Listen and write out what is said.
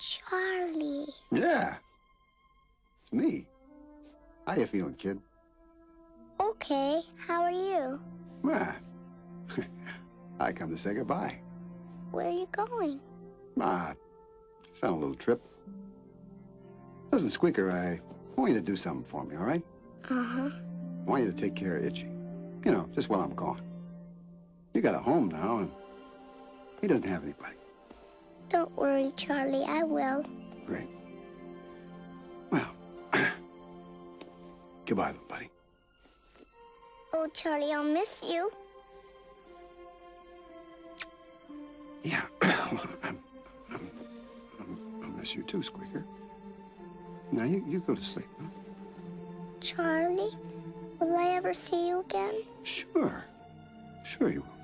Charlie. Yeah. It's me. How you feeling, kid? Okay, how are you? Ah. I come to say goodbye. Where are you going? Just on a little trip. Listen, Squeaker, I want you to do something for me, all right? Uh-huh. I want you to take care of Itchy. You know, just while I'm gone. You got a home now, and he doesn't have anybody. Don't worry, Charlie, I will. Great. Well, goodbye, little buddy. Oh, Charlie, I'll miss you. Yeah. I'll miss you too, Squeaker. Now, you go to sleep, huh? Charlie, will I ever see you again? Sure. Sure you will.